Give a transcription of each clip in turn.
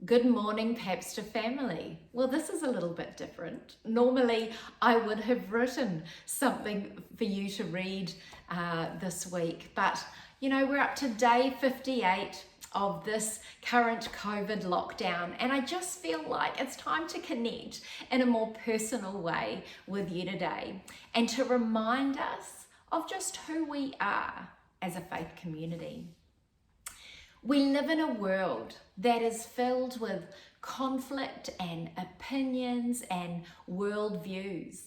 Good morning, Pabster family. Well, this is a little bit different. Normally, I would have written something for you to read this week, but we're up to day 58 of this current COVID lockdown, and I just feel like it's time to connect in a more personal way with you today and to remind us of just who we are as a faith community. We live in a world that is filled with conflict and opinions and worldviews.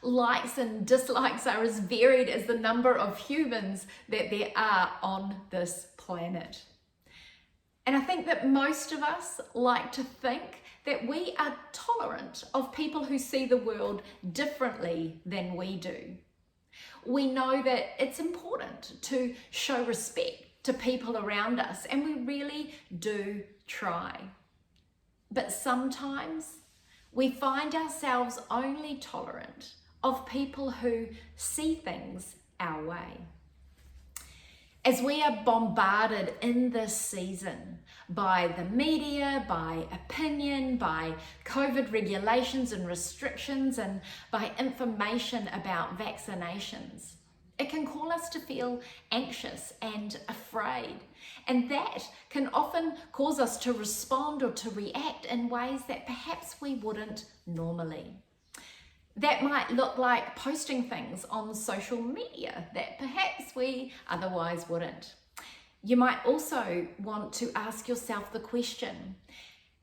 Likes and dislikes are as varied as the number of humans that there are on this planet. And I think that most of us like to think that we are tolerant of people who see the world differently than we do. We know that it's important to show respect to people around us, and we really do try. But sometimes we find ourselves only tolerant of people who see things our way. As we are bombarded in this season by the media, by opinion, by COVID regulations and restrictions, and by information about vaccinations, it can cause us to feel anxious and afraid, and that can often cause us to respond or to react in ways that perhaps we wouldn't normally. That might look like posting things on social media that perhaps we otherwise wouldn't. You might also want to ask yourself the question,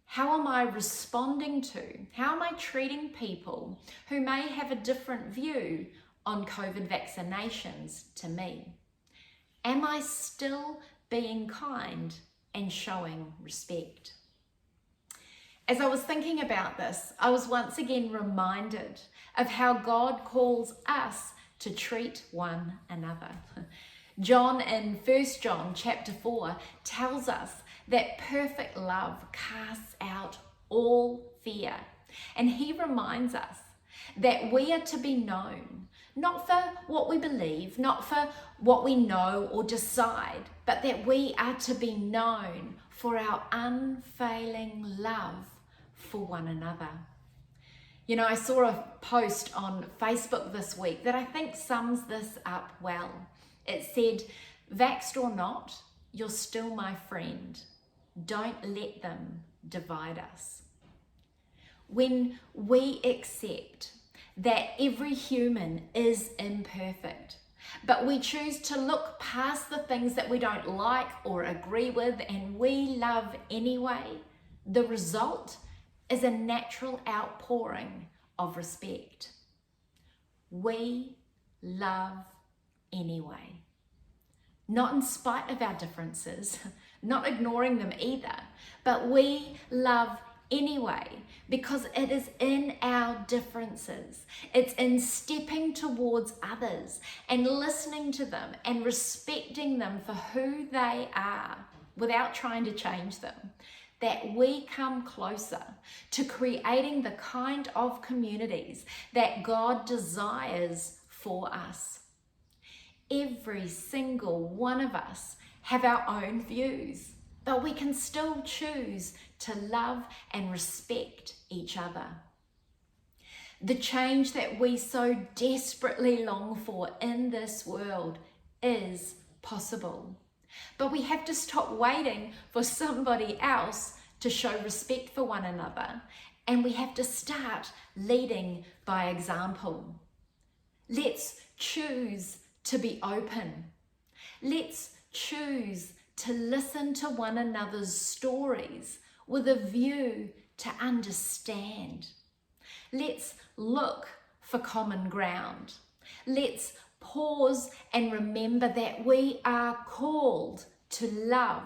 how am I responding to, how am I treating people who may have a different view on COVID vaccinations to me? Am I still being kind and showing respect? As I was thinking about this, I was once again reminded of how God calls us to treat one another. John in 1 John chapter 4 tells us that perfect love casts out all fear. And he reminds us that we are to be known, not for what we believe, not for what we know or decide, but that we are to be known for our unfailing love for one another. I saw a post on Facebook this week that I think sums this up well. It said, "Vaxxed or not, you're still my friend. Don't let them divide us." When we accept that every human is imperfect, but we choose to look past the things that we don't like or agree with, and we love anyway, the result is a natural outpouring of respect. We love anyway. Not in spite of our differences, not ignoring them either, but we love anyway because it is in our differences. It's in stepping towards others and listening to them and respecting them for who they are without trying to change them, that we come closer to creating the kind of communities that God desires for us. Every single one of us have our own views, but we can still choose to love and respect each other. The change that we so desperately long for in this world is possible. But we have to stop waiting for somebody else to show respect for one another, and we have to start leading by example. Let's choose to be open. Let's choose to listen to one another's stories with a view to understand. Let's look for common ground. Let's pause and remember that we are called to love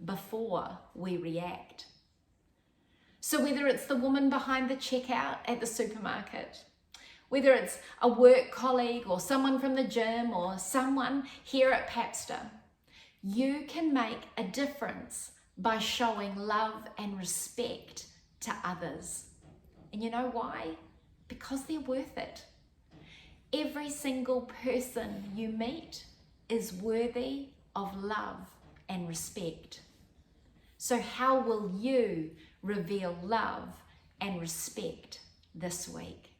before we react. So whether it's the woman behind the checkout at the supermarket, whether it's a work colleague or someone from the gym or someone here at Pabster, you can make a difference by showing love and respect to others. And you know why? Because they're worth it. Every single person you meet is worthy of love and respect. So how will you reveal love and respect this week?